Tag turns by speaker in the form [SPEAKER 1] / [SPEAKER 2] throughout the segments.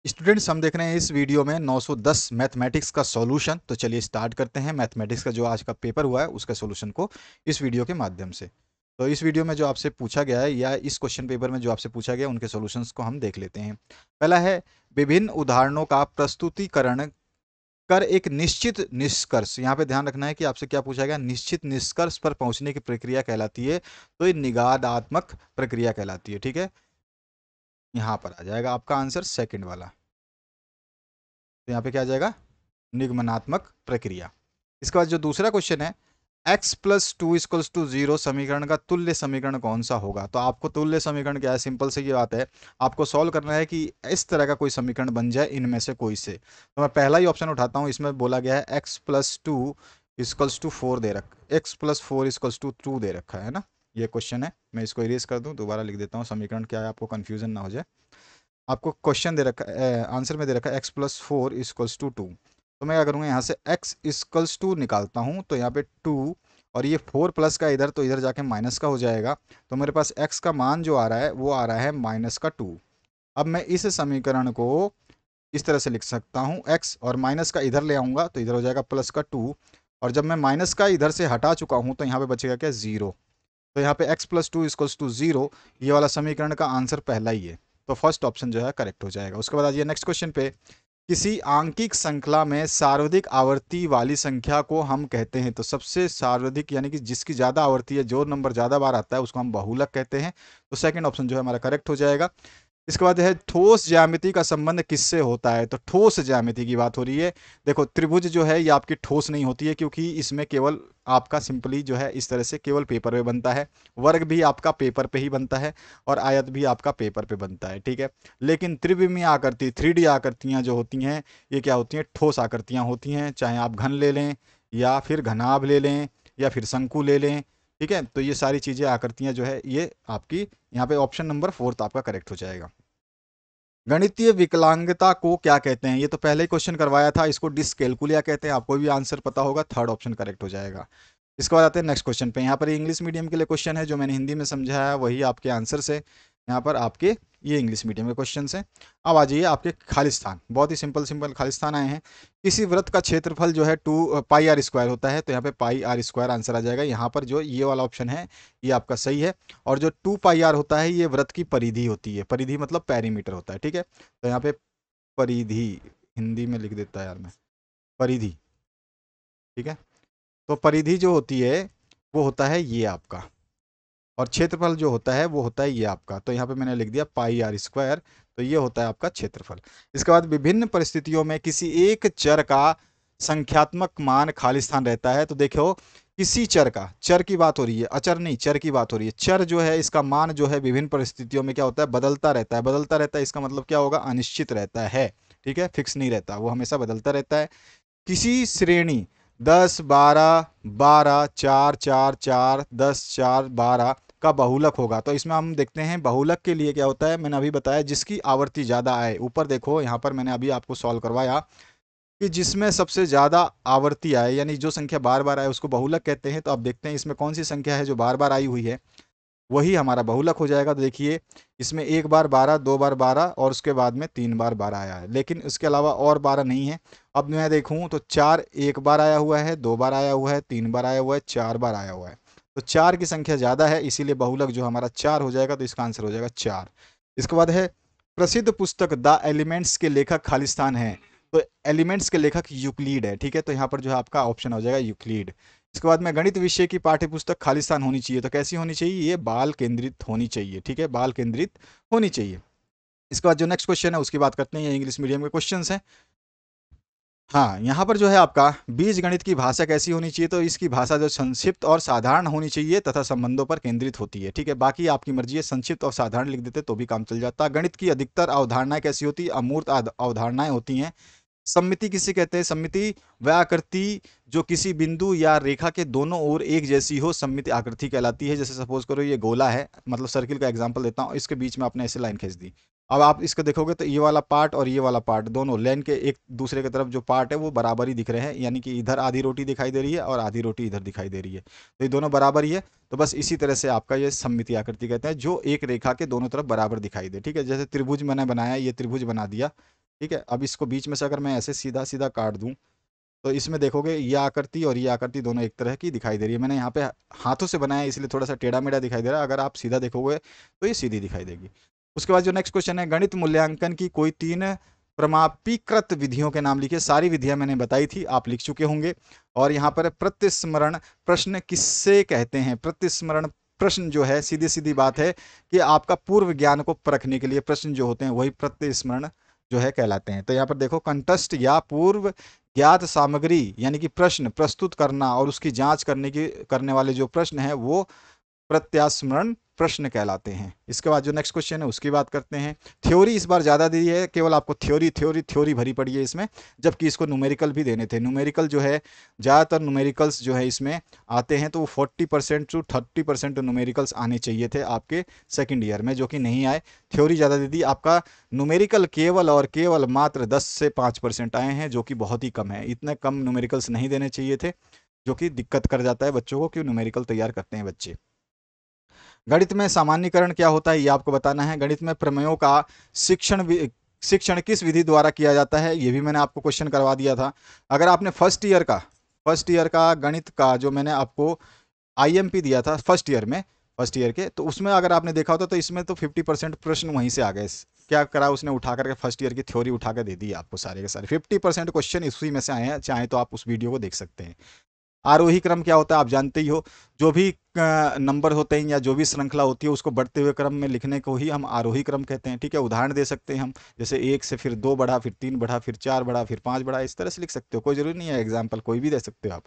[SPEAKER 1] Students, हम देख रहे हैं इस वीडियो में 910 मैथमेटिक्स का सॉल्यूशन। तो चलिए स्टार्ट करते हैं मैथमेटिक्स का जो आज का पेपर हुआ है उसका सॉल्यूशन को इस वीडियो के माध्यम से। तो इस वीडियो में जो आपसे पूछा गया है या इस क्वेश्चन पेपर में जो आपसे पूछा गया है उनके सॉल्यूशंस को हम देख लेते हैं। पहला है, विभिन्न उदाहरणों का प्रस्तुतिकरण कर एक निश्चित निष्कर्ष। यहाँ पे ध्यान रखना है कि आपसे क्या पूछा गया, निश्चित निष्कर्ष पर पहुंचने की प्रक्रिया कहलाती है। तो ये निगादात्मक प्रक्रिया कहलाती है। ठीक है, यहाँ पर आ जाएगा आपका आंसर सेकंड वाला। तो यहाँ पे क्या आ जाएगा, निगमनात्मक प्रक्रिया। इसके बाद जो दूसरा क्वेश्चन है, x plus two equals to zero समीकरण का तुल्य समीकरण कौन सा होगा। तो आपको तुल्य समीकरण क्या है, सिंपल से ये बात है, आपको सॉल्व करना है कि इस तरह का कोई समीकरण बन जाए इनमें से कोई से। तो मैं पहला ही ऑप्शन उठाता हूँ, इसमें बोला गया है x plus two equals to four दे रखा, x plus four equals to two दे रखा है ना। ये क्वेश्चन है, मैं इसको इरेज कर दूं, दोबारा लिख देता हूँ समीकरण क्या है, आपको कन्फ्यूजन ना हो जाए। आपको क्वेश्चन दे रखा है, आंसर में दे रखा है x plus four equals to two. तो मैं क्या करूँगा, यहाँ से x इक्वल्स टू निकालता हूँ, तो यहाँ पे टू और ये फोर प्लस का इधर, तो इधर जाके माइनस का हो जाएगा। तो मेरे पास x का मान जो आ रहा है वो आ रहा है माइनस का टू। अब मैं इस समीकरण को इस तरह से लिख सकता हूँ, x और माइनस का इधर ले आऊँगा तो इधर हो जाएगा प्लस का टू। और जब मैं माइनस का इधर से हटा चुका हूँ तो यहाँ पे बचेगा क्या, जीरो। तो यहाँ पे x plus two equals to zero, ये वाला समीकरण का आंसर पहला ही है। तो फर्स्ट ऑप्शन जो है करेक्ट हो जाएगा। उसके बाद आइए नेक्स्ट क्वेश्चन पे, किसी आंकिक श्रृंखला में सर्वाधिक आवर्ती वाली संख्या को हम कहते हैं। तो सबसे सर्वाधिक यानी कि जिसकी ज़्यादा आवर्ती है, जो नंबर ज़्यादा बार आता है उसको हम बहुलक कहते हैं। तो सेकंड ऑप्शन जो है हमारा करेक्ट हो जाएगा। इसके बाद है, ठोस ज्यामिति का संबंध किससे होता है। तो ठोस ज्यामिति की बात हो रही है। देखो, त्रिभुज जो है ये आपकी ठोस नहीं होती है, क्योंकि इसमें केवल आपका सिंपली जो है इस तरह से केवल पेपर पे बनता है। वर्ग भी आपका पेपर पे ही बनता है और आयत भी आपका पेपर पे बनता है। ठीक है, लेकिन त्रिविमीय आकृति 3D आकृतियां जो होती हैं ये क्या होती हैं, ठोस आकृतियां होती हैं। चाहे आप घन ले लें या फिर घनाभ ले लें या फिर शंकु ले लें। ठीक है, तो ये सारी चीज़ें आकृतियां जो है ये आपकी, यहाँ पे ऑप्शन नंबर फोर्थ आपका करेक्ट हो जाएगा। गणितीय विकलांगता को क्या कहते हैं। ये तो पहले ही क्वेश्चन करवाया था, इसको डिसकैलकुलिया कहते हैं। आपको भी आंसर पता होगा, थर्ड ऑप्शन करेक्ट हो जाएगा। इसके बाद आते हैं नेक्स्ट क्वेश्चन पे। यहाँ पर इंग्लिश मीडियम के लिए क्वेश्चन है, जो मैंने हिंदी में समझाया वही आपके आंसर से यहाँ पर आपके ये इंग्लिश मीडियम के क्वेश्चन हैं। अब आ जाइए आपके खालिस्तान, बहुत ही सिंपल सिंपल खालिस्तान आए हैं। किसी वृत्त का क्षेत्रफल जो है टू पाई आर स्क्वायर होता है। तो यहाँ पे पाई आर स्क्वायर आंसर आ जाएगा। यहाँ पर जो ये वाला ऑप्शन है ये आपका सही है। और जो टू पाई आर होता है ये वृत्त की परिधि होती है। परिधि मतलब पेरीमीटर होता है। ठीक है, तो यहाँ पे परिधि हिंदी में लिख देता है यार मैं, परिधि। ठीक है, तो परिधि जो होती है वो होता है ये आपका, और क्षेत्रफल जो होता है वो होता है ये आपका। तो यहाँ पे मैंने लिख दिया पाई आर स्क्वायर, तो ये होता है आपका क्षेत्रफल। इसके बाद विभिन्न परिस्थितियों में किसी एक चर का संख्यात्मक मान खालिस्तान रहता है। तो देखो, किसी चर का, चर की बात हो रही है, अचर नहीं, चर की बात हो रही है। चर जो है इसका मान जो है विभिन्न परिस्थितियों में क्या होता है, बदलता रहता है। बदलता रहता है इसका मतलब क्या होगा, अनिश्चित रहता है। ठीक है, फिक्स नहीं रहता, वो हमेशा बदलता रहता है। किसी श्रेणी 10 12 12 4 4 4 10 4 12 का बहुलक होगा। तो इसमें हम देखते हैं बहुलक के लिए क्या होता है, मैंने अभी बताया जिसकी आवर्ती ज़्यादा आए। ऊपर देखो, यहाँ पर मैंने अभी आपको सॉल्व करवाया कि जिसमें सबसे ज़्यादा आवर्ती आए, यानी जो संख्या बार बार आए उसको बहुलक कहते हैं। तो अब देखते हैं इसमें कौन सी संख्या है जो बार बार आई हुई है, वही हमारा बहुलक हो जाएगा। तो देखिए, इसमें एक बार 12, दो बार 12 और उसके बाद में 3 बार 12 आया है, लेकिन इसके अलावा और 12 नहीं है। अब मैं देखूं तो 4 एक बार आया हुआ है, 2 बार आया हुआ है, 3 बार आया हुआ है, 4 बार आया हुआ है। तो 4 की संख्या ज़्यादा है, इसीलिए बहुलक जो हमारा 4 हो जाएगा। तो इसका आंसर हो जाएगा 4। इसके बाद है, प्रसिद्ध पुस्तक द एलिमेंट्स के लेखक खालिस्तान है। तो एलिमेंट्स के लेखक यूक्लिड है। ठीक है, तो यहाँ पर जो है आपका ऑप्शन हो जाएगा यूक्लिड। इसके बाद में, गणित विषय की पाठ्यपुस्तक खालिस्तान होनी चाहिए। तो कैसी होनी चाहिए, ये बाल केंद्रित होनी चाहिए। ठीक है, बाल केंद्रित होनी चाहिए। इसके बाद जो नेक्स्ट क्वेश्चन है उसकी बात करते हैं, ये इंग्लिश मीडियम के क्वेश्चन हैं। हाँ, यहाँ पर जो है आपका बीज गणित की भाषा कैसी होनी चाहिए। तो इसकी भाषा जो संक्षिप्त और साधारण होनी चाहिए तथा संबंधों पर केंद्रित होती है। ठीक है, बाकी आपकी मर्जी है, संक्षिप्त और साधारण लिख देते तो भी काम चल जाता। गणित की अधिकतर अवधारणाएं कैसी होती है, अमूर्त अवधारणाएं होती हैं। सममिति किसे कहते हैं, सममिति वह आकृति जो किसी बिंदु या रेखा के दोनों ओर एक जैसी हो, सममिति आकृति कहलाती है। जैसे सपोज करो ये गोला है, मतलब सर्किल का एग्जांपल देता हूँ, इसके बीच में आपने ऐसे लाइन खींच दी। अब आप इसको देखोगे तो ये वाला पार्ट और ये वाला पार्ट दोनों लाइन के एक दूसरे की तरफ जो पार्ट है वो बराबर ही दिख रहे हैं, यानी कि इधर आधी रोटी दिखाई दे रही है और आधी रोटी इधर दिखाई दे रही है, तो ये दोनों बराबर ही है। तो बस इसी तरह से आपका ये सममिति आकृति कहते हैं, जो एक रेखा के दोनों तरफ बराबर दिखाई दे। ठीक है, जैसे त्रिभुज मैंने बनाया, ये त्रिभुज बना दिया, ठीक है, अब इसको बीच में से अगर मैं ऐसे सीधा सीधा काट दूं तो इसमें देखोगे ये आकृति और ये आकृति दोनों एक तरह की दिखाई दे रही है। मैंने यहाँ पे हाथों से बनाया है इसलिए थोड़ा सा टेढ़ा मेढ़ा दिखाई दे रहा है, अगर आप सीधा देखोगे तो ये सीधी दिखाई देगी। उसके बाद जो नेक्स्ट क्वेश्चन है, गणित मूल्यांकन की कोई 3 प्रमापीकृत विधियों के नाम लिखिए। सारी विधियां मैंने बताई थी, आप लिख चुके होंगे। और यहाँ पर प्रतिस्मरण प्रश्न किससे कहते हैं? प्रतिस्मरण प्रश्न जो है, सीधी सीधी बात है कि आपका पूर्व ज्ञान को परखने के लिए प्रश्न जो होते हैं वही प्रतिस्मरण जो है कहलाते हैं। तो यहाँ पर देखो, कंटस्ट या पूर्व ज्ञात सामग्री यानी कि प्रश्न प्रस्तुत करना और उसकी जांच करने वाले जो प्रश्न है वो प्रत्यास्मरण प्रश्न कहलाते हैं। इसके बाद जो नेक्स्ट क्वेश्चन है उसकी बात करते हैं। थ्योरी इस बार ज़्यादा दी है, केवल आपको थ्योरी भरी पड़ी है इसमें, जबकि इसको न्यूमेरिकल भी देने थे। न्यूमेरिकल जो है, ज़्यादातर न्यूमेरिकल्स जो है इसमें आते हैं तो वो 40% टू 30% न्यूमेरिकल्स आने चाहिए थे आपके सेकेंड ईयर में, जो कि नहीं आए। थ्योरी ज़्यादा दे दी, आपका न्यूमेरिकल केवल और केवल मात्र 10 से 5% आए हैं, जो कि बहुत ही कम है। इतने कम न्यूमेरिकल्स नहीं देने चाहिए थे, जो कि दिक्कत कर जाता है बच्चों को, क्यों न्यूमेरिकल तैयार करते हैं बच्चे। गणित में सामान्यीकरण क्या होता है ये आपको बताना है। गणित में प्रमेयों का शिक्षण किस विधि द्वारा किया जाता है, ये भी मैंने आपको क्वेश्चन करवा दिया था। अगर आपने फर्स्ट ईयर का गणित का जो मैंने आपको आईएमपी दिया था फर्स्ट ईयर के, तो उसमें अगर आपने देखा होता तो इसमें तो 50% प्रश्न वहीं से आ गए। क्या करा उसने, उठा करके फर्स्ट ईयर की थ्योरी उठा कर दे दी आपको, सारे के सारे 50% क्वेश्चन इसी में से आए हैं। चाहे तो आप उस वीडियो को देख सकते हैं। आरोही क्रम क्या होता है आप जानते ही हो, जो भी नंबर होते हैं या जो भी श्रृंखला होती है उसको बढ़ते हुए क्रम में लिखने को ही हम आरोही क्रम कहते हैं। ठीक है, उदाहरण दे सकते हैं हम, जैसे 1 से फिर 2 बढ़ा, फिर 3 बढ़ा, फिर 4 बढ़ा, फिर 5 बढ़ा, इस तरह से लिख सकते हो। कोई जरूरी नहीं है एग्जाम्पल कोई भी दे सकते हो आप।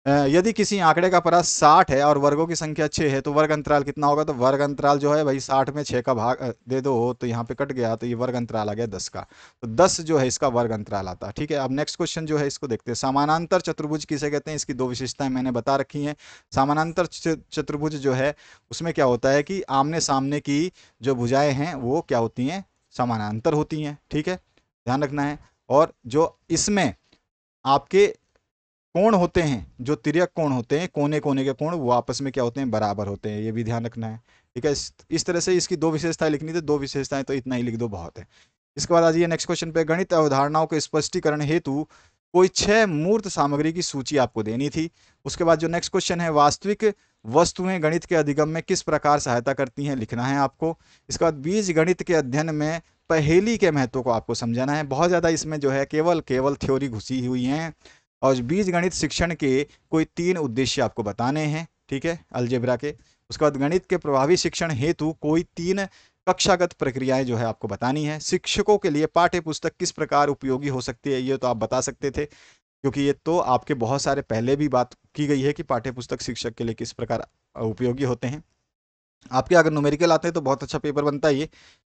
[SPEAKER 1] यदि किसी आंकड़े का परास 60 है और वर्गों की संख्या 6 है तो वर्ग अंतराल कितना होगा? तो वर्ग अंतराल जो है भाई 60 में 6 का भाग दे दो तो यहाँ पे कट गया, तो ये वर्ग अंतराल आ गया 10 का। तो 10 जो है इसका वर्ग अंतराल आता है। ठीक है, अब नेक्स्ट क्वेश्चन जो है इसको देखते हैं। समानांतर चतुर्भुज किसे कहते हैं? इसकी 2 विशेषताएं मैंने बता रखी हैं। समानांतर चतुर्भुज जो है उसमें क्या होता है कि आमने सामने की जो भुजाएं हैं वो क्या होती हैं? समानांतर होती हैं। ठीक है, ध्यान रखना है। और जो इसमें आपके कोण होते हैं, जो तिर्यक कोण होते हैं, कोने कोने के कोण, वो आपस में क्या होते हैं? बराबर होते हैं। ये भी ध्यान रखना है। ठीक है, इस तरह से इसकी 2 विशेषताएं लिखनी थी। 2 विशेषताएं तो इतना ही लिख दो, बहुत है। इसके बाद आ जाइए नेक्स्ट क्वेश्चन पे। गणित अवधारणाओं के स्पष्टीकरण हेतु कोई 6 मूर्त सामग्री की सूची आपको देनी थी। उसके बाद जो नेक्स्ट क्वेश्चन है, वास्तविक वस्तुएं गणित के अधिगम में किस प्रकार सहायता करती हैं, लिखना है आपको। इसके बाद बीज गणित के अध्ययन में पहेली के महत्व को आपको समझाना है। बहुत ज़्यादा इसमें जो है केवल थ्योरी घुसी हुई है। और बीज गणित शिक्षण के कोई 3 उद्देश्य आपको बताने हैं। ठीक है, अलजेब्रा के। उसके बाद गणित के प्रभावी शिक्षण हेतु कोई 3 कक्षागत प्रक्रियाएं जो है आपको बतानी है। शिक्षकों के लिए पाठ्य पुस्तक किस प्रकार उपयोगी हो सकती है, ये तो आप बता सकते थे, क्योंकि ये तो आपके बहुत सारे पहले भी बात की गई है कि पाठ्य पुस्तक शिक्षक के लिए किस प्रकार उपयोगी होते हैं। आपके अगर न्यूमेरिकल आते हैं तो बहुत अच्छा पेपर बनता है ये,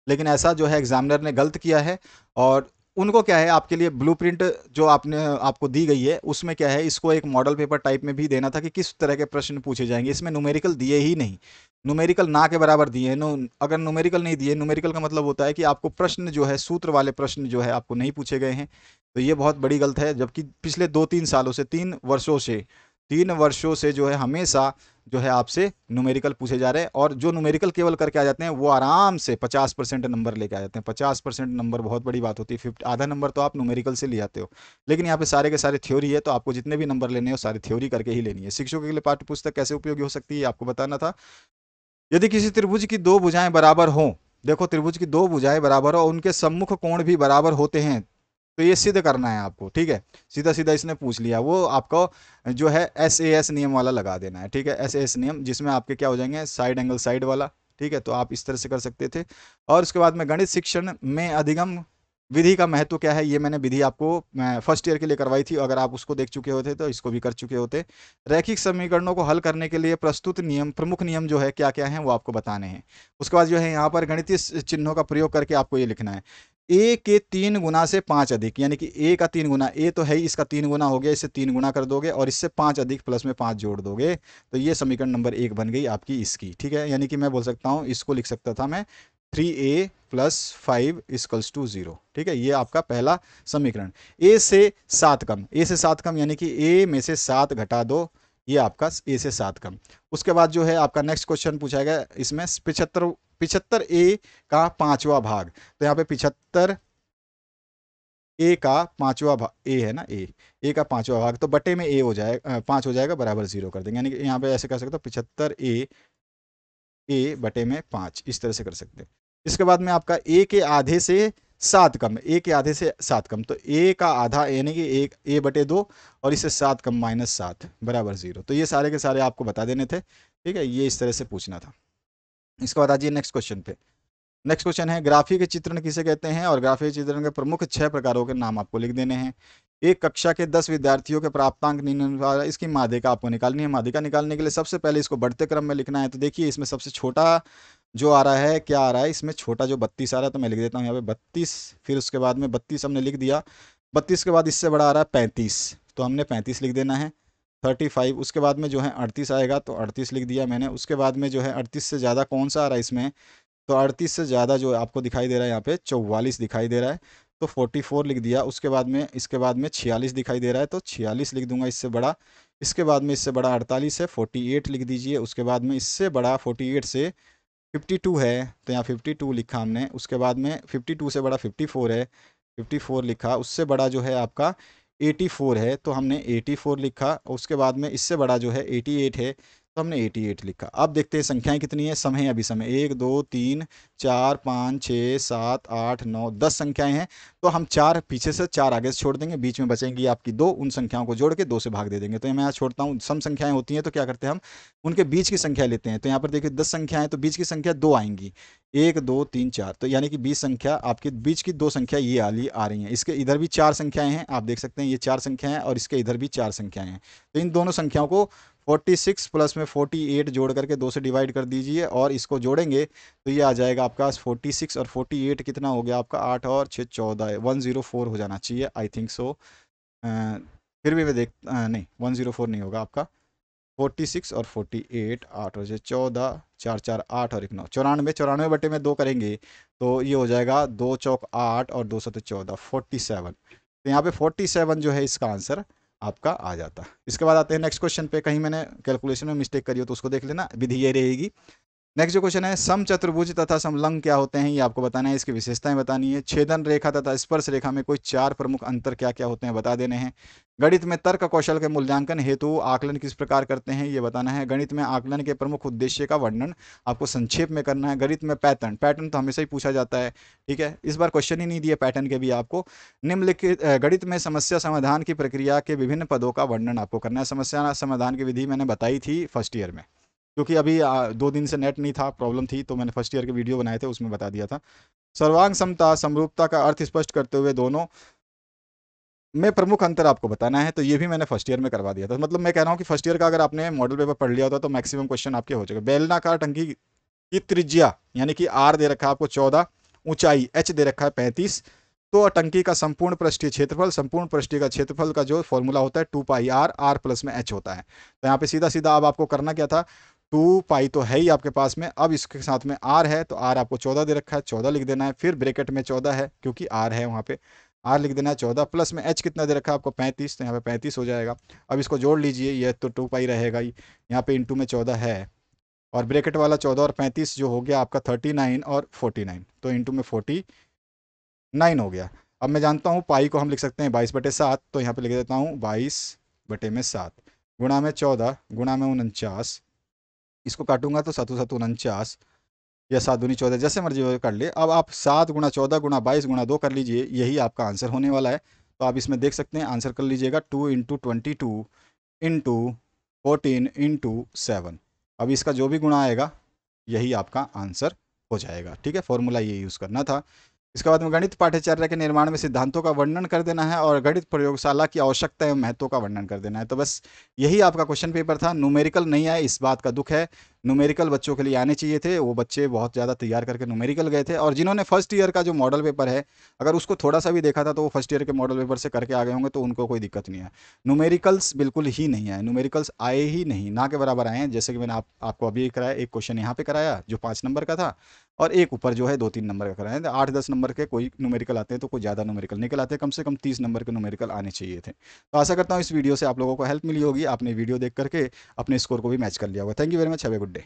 [SPEAKER 1] लेकिन ऐसा जो है एग्जामिनर ने गलत किया है। और उनको क्या है, आपके लिए ब्लूप्रिंट जो आपको दी गई है उसमें क्या है, इसको एक मॉडल पेपर टाइप में भी देना था कि किस तरह के प्रश्न पूछे जाएंगे। इसमें न्यूमेरिकल दिए ही नहीं, न्यूमेरिकल ना के बराबर दिए हैं। अगर न्यूमेरिकल नहीं दिए, न्यूमेरिकल का मतलब होता है कि आपको प्रश्न जो है, सूत्र वाले प्रश्न जो है आपको नहीं पूछे गए हैं। तो ये बहुत बड़ी गलत है। जबकि पिछले 2-3 सालों से 3 वर्षों से जो है हमेशा जो है आपसे न्यूमेरिकल पूछे जा रहे हैं। और जो न्यूमेरिकल केवल करके आ जाते हैं वो आराम से 50% नंबर लेके आ जाते हैं। 50% नंबर बहुत बड़ी बात होती है। 50 आधा नंबर तो आप न्यूमेरिकल से ले आते हो, लेकिन यहाँ पे सारे के सारे थ्योरी है, तो आपको जितने भी नंबर लेने हो सारे थ्योरी करके ही लेनी है। शिक्षकों के लिए पाठ्य पुस्तक कैसे उपयोगी हो सकती है आपको बताना था। यदि किसी त्रिभुज की 2 भुजाएं बराबर हों, देखो त्रिभुज की 2 भुजाएं बराबर हो, उनके सम्मुख कोण भी बराबर होते हैं, तो ये सिद्ध करना है आपको। ठीक है, सीधा सीधा इसने पूछ लिया, वो आपको जो है SAS नियम वाला लगा देना है। ठीक है, SAS नियम, जिसमें आपके क्या हो जाएंगे, साइड एंगल साइड वाला। ठीक है, तो आप इस तरह से कर सकते थे। और उसके बाद में गणित शिक्षण में अधिगम विधि का महत्व क्या है, ये मैंने विधि आपको फर्स्ट ईयर के लिए करवाई थी। अगर आप उसको देख चुके होते तो इसको भी कर चुके होते। रैखिक समीकरणों को हल करने के लिए प्रस्तुत नियम, प्रमुख नियम जो है क्या क्या है वो आपको बताने हैं। उसके बाद जो है यहाँ पर गणितीय चिन्हों का प्रयोग करके आपको ये लिखना है। ए के 3 गुना से 5 अधिक, यानी कि ए का 3 गुना, ए तो है ही, इसका 3 गुना हो गया, इससे 3 गुना कर दोगे और इससे 5 अधिक प्लस में 5 जोड़ दोगे, तो ये समीकरण नंबर 1 बन गई आपकी इसकी। ठीक है, यानी कि मैं बोल सकता हूँ, इसको लिख सकता था मैं 3a + 5 = 0। ठीक है, ये आपका पहला समीकरण। ए से 7 कम, ए से 7 कम यानी कि ए में से 7 घटा दो, ये आपका ए से 7 कम। उसके बाद जो है आपका नेक्स्ट क्वेश्चन पूछा गया, इसमें 75 ए का 5वां भाग। तो यहाँ पे 75 ए का पांचवा भाग, ए है ना, ए का पांचवा भाग, तो बटे में ए हो जाएगा, 5 हो जाएगा, बराबर 0 कर देंगे। यानी कि यहाँ पे ऐसे कर सकते हो 75 ए बटे में 5, इस तरह से कर सकते हैं। इसके बाद में आपका ए के आधे से 7 कम, ए के आधे से 7 कम, तो ए का आधा यानी कि एक ए बटे 2 और इससे 7 कम -7 बराबर 0। तो ये सारे के सारे आपको बता देने थे, ठीक है, ये इस तरह से पूछना था। इसके बाद आ जाइए नेक्स्ट क्वेश्चन पे। नेक्स्ट क्वेश्चन है ग्राफिक चित्रण किसे कहते हैं, और ग्राफिक चित्रण के प्रमुख 6 प्रकारों के नाम आपको लिख देने हैं। एक कक्षा के 10 विद्यार्थियों के प्राप्तांक निम्नानुसार, इसकी माध्यिका आपको निकालनी है। माध्यिका निकालने के लिए सबसे पहले इसको बढ़ते क्रम में लिखना है। तो देखिए इसमें सबसे छोटा जो आ रहा है, क्या आ रहा है इसमें, छोटा जो 32 आ रहा है, तो मैं लिख देता हूँ यहाँ पे 32, फिर उसके बाद में 32 हमने लिख दिया। 32 के बाद इससे बड़ा आ रहा है 35, तो हमने 35 लिख देना है। 35, उसके बाद में जो है 38 आएगा, तो 38 लिख दिया मैंने। उसके बाद में जो है 38 से ज़्यादा कौन सा आ रहा है इसमें, तो 38 से ज़्यादा जो आपको दिखाई दे रहा है यहाँ पे 44 दिखाई दे रहा है, तो 44 लिख दिया। उसके बाद में इसके बाद में 46 दिखाई दे रहा है, तो 46 लिख दूंगा इससे बड़ा। इसके बाद में इससे बड़ा 48 है, 48 लिख दीजिए। उसके बाद में इससे बड़ा 48 से 52 है, तो यहाँ 52 लिखा हमने। उसके बाद में 52 से बड़ा 54 है, 54 लिखा। उससे बड़ा जो है आपका 84 है, तो हमने 84 लिखा। उसके बाद में इससे बड़ा जो है 88 है, तो हमने 88 लिखा। अब देखते हैं संख्याएं कितनी है, समय अभी समय 1 2 3 4 5 6 7 8 9 10 संख्याएं हैं। तो हम 4 पीछे से 4 आगे से छोड़ देंगे, बीच में बचेंगी आपकी 2, उन संख्याओं को जोड़ के 2 से भाग दे देंगे। तो मैं यहाँ छोड़ता हूँ, सम संख्याएं होती हैं तो क्या करते हैं हम उनके बीच की संख्या लेते हैं। तो यहाँ पर देखिए 10 संख्याएं, तो बीच की संख्या 2 आएंगी, 1 2 3 4, तो यानी कि 20 संख्या आपके बीच की 2 संख्या ये आ रही हैं। इसके इधर भी 4 संख्याएं हैं, आप देख सकते हैं ये 4 संख्याएं हैं, और इसके इधर भी 4 संख्याएं हैं। तो इन दोनों संख्याओं को 46 प्लस में 48 जोड़ करके 2 से डिवाइड कर दीजिए, और इसको जोड़ेंगे तो ये आ जाएगा आपका 46 और 48 कितना हो गया आपका, 8 और 6 14 है, 104 हो जाना चाहिए, आई थिंक सो। फिर भी मैं नहीं 104 नहीं होगा आपका, 46 और 48, 8 और 14, 4 4 8 और 1 9, 94, 94 बटे में 2 करेंगे तो ये हो जाएगा 2 चौक 8 और 2 सत 14, 47। तो यहाँ पे 47 जो है इसका आंसर आपका आ जाता। इसके बाद आते हैं नेक्स्ट क्वेश्चन पे। कहीं मैंने कैलकुलेशन में मिस्टेक करी हो तो उसको देख लेना, विधि ये रहेगी। नेक्स्ट जो क्वेश्चन है, समचतुर्भुज तथा समलंब क्या होते हैं, ये आपको बताना है, इसकी विशेषताएं बतानी है। छेदन रेखा तथा स्पर्श रेखा में कोई 4 प्रमुख अंतर क्या क्या होते हैं बता देने हैं। गणित में तर्क कौशल के मूल्यांकन हेतु आकलन किस प्रकार करते हैं ये बताना है। गणित में आकलन के प्रमुख उद्देश्य का वर्णन आपको संक्षेप में करना है। गणित में पैटर्न, पैटर्न तो हमेशा ही पूछा जाता है, ठीक है, इस बार क्वेश्चन ही नहीं दिए पैटर्न के भी आपको। निम्नलिखित गणित में समस्या समाधान की प्रक्रिया के विभिन्न पदों का वर्णन आपको करना है। समस्या समाधान की विधि मैंने बताई थी फर्स्ट ईयर में, क्योंकि अभी 2 दिन से नेट नहीं था, प्रॉब्लम थी, तो मैंने फर्स्ट ईयर के वीडियो बनाए थे उसमें बता दिया था। सर्वांग समता समरूपता का अर्थ स्पष्ट करते हुए दोनों में प्रमुख अंतर आपको बताना है, तो ये भी मैंने फर्स्ट ईयर में करवा दिया था। मतलब मैं कह रहा हूँ कि फर्स्ट ईयर का अगर आपने मॉडल पेपर पढ़ लिया होता तो मैक्सिमम क्वेश्चन आपके हो जाएगा। बेलनाकार टंकी की त्रिज्या यानी कि आर दे रखा है आपको 14, ऊंचाई एच दे रखा है 35, तो टंकी का संपूर्ण पृष्ठीय क्षेत्रफल, संपूर्ण पृष्ठीय का क्षेत्रफल का जो फॉर्मूला होता है 2 पाई आर, आर प्लस में एच होता है। तो यहाँ पे सीधा सीधा अब आपको करना क्या था, 2 पाई तो है ही आपके पास में, अब इसके साथ में आर है, तो आर आपको 14 दे रखा है, 14 लिख देना है, फिर ब्रैकेट में 14 है क्योंकि आर है वहाँ पे, आर लिख देना है 14, प्लस में एच कितना दे रखा है आपको 35, तो यहाँ पे 35 हो जाएगा। अब इसको जोड़ लीजिए, यह तो 2 पाई रहेगा ही, यहाँ पे इंटू में 14 है, और ब्रैकेट वाला 14 और 35 जो हो गया आपका 39 और 49, तो इंटू में 49 हो गया। अब मैं जानता हूँ पाई को हम लिख सकते हैं 22/7, तो यहाँ पे लिख देता हूँ 22/7 गुणा में 14 गुणा में 49, इसको काटूंगा तो 7 7 49 या 7 दूनी 14, जैसे मर्जी कर ले। अब आप 7 गुणा 14 गुणा 22 गुणा 2 कर लीजिए, यही आपका आंसर होने वाला है। तो आप इसमें देख सकते हैं, आंसर कर लीजिएगा 2 × 22 × 14 × 7। अब इसका जो भी गुणा आएगा यही आपका आंसर हो जाएगा, ठीक है, फॉर्मूला ये यूज़ करना था। इसके बाद में गणित पाठ्यचर्या के निर्माण में सिद्धांतों का वर्णन कर देना है, और गणित प्रयोगशाला की आवश्यकता एवं महत्व का वर्णन कर देना है। तो बस यही आपका क्वेश्चन पेपर था। न्यूमेरिकल नहीं आए, इस बात का दुख है, न्यूमेरिकल बच्चों के लिए आने चाहिए थे, वो बच्चे बहुत ज़्यादा तैयार करके न्यूमेरिकल गए थे। और जिन्होंने फर्स्ट ईयर का जो मॉडल पेपर है, अगर उसको थोड़ा सा भी देखा था तो वो फर्स्ट ईयर के मॉडल पेपर से करके आ गए होंगे, तो उनको कोई दिक्कत नहीं है। न्यूमेरिकल्स बिल्कुल ही नहीं आए, न्यूमेरिकल्स आए ही नहीं, ना के बराबर आए हैं। जैसे कि मैंने आपको अभी कराया, एक क्वेश्चन यहाँ पे कराया जो 5 नंबर का था, और एक ऊपर जो है 2-3 नंबर का कराया। 8-10 नंबर के कोई न्यूमेरिकल आते हैं, तो कोई ज़्यादा न्यूमेरिकल निकल आते हैं, कम से कम 30 नंबर के न्यूमेरिकल आने चाहिए थे। तो आशा करता हूँ इस वीडियो से आप लोगों को हेल्प मिली होगी, आपने वीडियो देख करके अपने स्कोर को भी मैच कर लिया होगा। Thank you very much, have a good day.